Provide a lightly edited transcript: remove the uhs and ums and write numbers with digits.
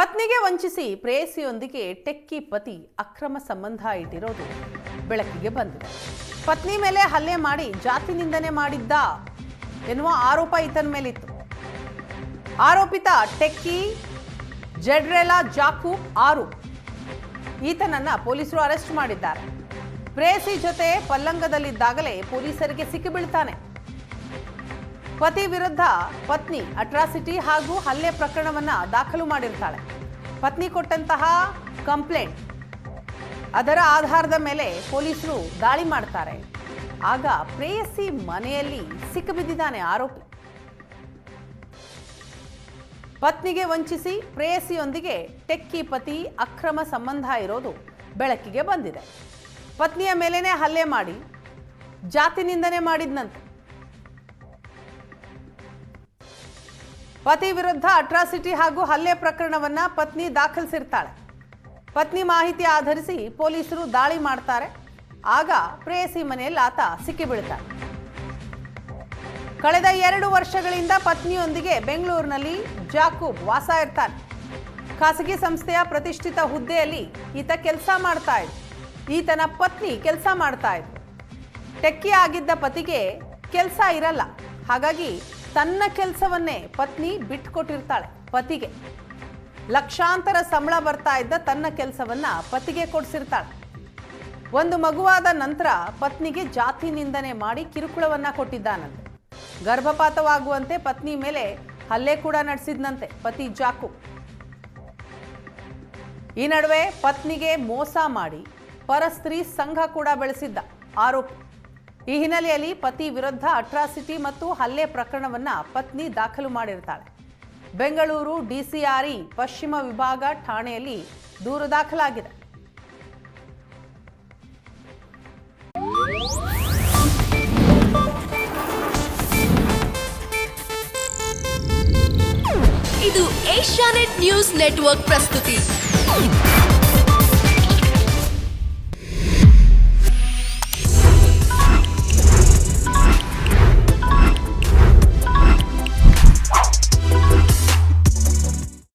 ಪತ್ನಿಗೆ ವಂಚಿಸಿ ಪ್ರೇಯಸಿಯೊಂದಿಗೆ ಟೆಕ್ಕಿ ಪತಿ ಅಕ್ರಮ ಸಂಬಂಧ ಇಟ್ಟಿರೋದು ಬೆಳಕಿಗೆ ಬಂದಿದೆ. ಪತ್ನಿ ಮೇಲೆ ಹಲ್ಲೆ ಮಾಡಿ ಜಾತಿ ನಿಂದನೆ ಮಾಡಿದ್ದ ಎನ್ನುವ ಆರೋಪ ಈತನ ಮೇಲಿತ್ತು. ಆರೋಪಿತ ಟೆಕ್ಕಿ ಜಡ್ರೆಲಾ ಜಾಕೂಬ್ ಆರು ಈತನನ್ನ ಪೊಲೀಸರು ಅರೆಸ್ಟ್ ಮಾಡಿದ್ದಾರೆ. ಪ್ರೇಯಸಿ ಜೊತೆ ಪಲ್ಲಂಗದಲ್ಲಿದ್ದಾಗಲೇ ಪೊಲೀಸರಿಗೆ ಸಿಕ್ಕಿಬೀಳ್ತಾನೆ. ಪತಿ ವಿರುದ್ಧ ಪತ್ನಿ ಅಟ್ರಾಸಿಟಿ ಹಾಗೂ ಹಲ್ಲೆ ಪ್ರಕರಣವನ್ನ ದಾಖಲು ಮಾಡಿರ್ತಾಳೆ. ಪತ್ನಿ ಕೊಟ್ಟಂತಹ ಕಂಪ್ಲೇಂಟ್ ಅದರ ಆಧಾರದ ಮೇಲೆ ಪೊಲೀಸರು ದಾಳಿ ಮಾಡ್ತಾರೆ. ಆಗ ಪ್ರೇಯಸಿ ಮನೆಯಲ್ಲಿ ಸಿಕ್ಕಿಬಿದ್ದಿದ್ದಾನೆ ಆರೋಪಿ. ಪತ್ನಿಗೆ ವಂಚಿಸಿ ಪ್ರೇಯಸಿಯೊಂದಿಗೆ ಟೆಕ್ಕಿ ಪತಿ ಅಕ್ರಮ ಸಂಬಂಧ ಇರೋದು ಬೆಳಕಿಗೆ ಬಂದಿದೆ. ಪತ್ನಿಯ ಮೇಲೇನೆ ಹಲ್ಲೆ ಮಾಡಿ ಜಾತಿ ನಿಂದನೆ ಮಾಡಿದ್ನಂತೆ. ಪತಿ ವಿರುದ್ಧ ಅಟ್ರಾಸಿಟಿ ಹಾಗೂ ಹಲ್ಲೆ ಪ್ರಕರಣವನ್ನ ಪತ್ನಿ ದಾಖಲಿಸಿರ್ತಾಳೆ. ಪತ್ನಿ ಮಾಹಿತಿ ಆಧರಿಸಿ ಪೊಲೀಸರು ದಾಳಿ ಮಾಡ್ತಾರೆ. ಆಗ ಪ್ರೇಯಸಿ ಮನೆಯಲ್ಲಿ ಆತ ಸಿಕ್ಕಿಬೀಳ್ತಾನೆ. ಕಳೆದ 2 ವರ್ಷಗಳಿಂದ ಪತ್ನಿಯೊಂದಿಗೆ ಬೆಂಗಳೂರಿನಲ್ಲಿ ಜಾಕೂಬ್ ವಾಸ ಇರ್ತಾನೆ. ಖಾಸಗಿ ಸಂಸ್ಥೆಯ ಪ್ರತಿಷ್ಠಿತ ಹುದ್ದೆಯಲ್ಲಿ ಈತ ಕೆಲಸ ಮಾಡ್ತಾ ಇದ್ದ. ಈತನ ಪತ್ನಿ ಕೆಲಸ ಮಾಡ್ತಾ ಇದ್ದ. ಟೆಕ್ಕಿ ಆಗಿದ್ದ ಪತಿಗೆ ಕೆಲಸ ಇರಲ್ಲ. ಹಾಗಾಗಿ ತನ್ನ ಕೆಲಸವನ್ನೇ ಪತ್ನಿ ಬಿಟ್ಕೊಟ್ಟಿರ್ತಾಳೆ. ಪತಿಗೆ ಲಕ್ಷಾಂತರ ಸಂಬಳ ಬರ್ತಾ ಇದ್ದ ತನ್ನ ಕೆಲಸವನ್ನ ಪತಿಗೆ ಕೊಡಿಸಿರ್ತಾಳೆ. ಒಂದು ಮಗುವಾದ ನಂತರ ಪತ್ನಿಗೆ ಜಾತಿ ನಿಂದನೆ ಮಾಡಿ ಕಿರುಕುಳವನ್ನ ಕೊಟ್ಟಿದ್ದಾನಂತೆ. ಗರ್ಭಪಾತವಾಗುವಂತೆ ಪತ್ನಿ ಮೇಲೆ ಹಲ್ಲೆ ಕೂಡ ನಡೆಸಿದ್ನಂತೆ ಪತಿ ಜಾಕೂಬ್. ಈ ನಡುವೆ ಪತ್ನಿಗೆ ಮೋಸ ಮಾಡಿ ಪರಸ್ತ್ರೀ ಸಂಘ ಕೂಡ ಬೆಳೆಸಿದ್ದ ಆರೋಪಿ. ಈ ಹಿನ್ನೆಲೆಯಲ್ಲಿ ಪತಿ ವಿರುದ್ಧ ಅಟ್ರಾಸಿಟಿ ಮತ್ತು ಹಲ್ಲೆ ಪ್ರಕರಣವನ್ನ ಪತ್ನಿ ದಾಖಲು ಮಾಡಿರ್ತಾಳೆ. ಬೆಂಗಳೂರು ಡಿಸಿಆರ್ಇ ಪಶ್ಚಿಮ ವಿಭಾಗ ಠಾಣೆಯಲ್ಲಿ ದೂರು ದಾಖಲಾಗಿದೆ. ಇದು ಏಷ್ಯಾನೆಟ್ ನ್ಯೂಸ್ ನೆಟ್ವರ್ಕ್ ಪ್ರಸ್ತುತಿ.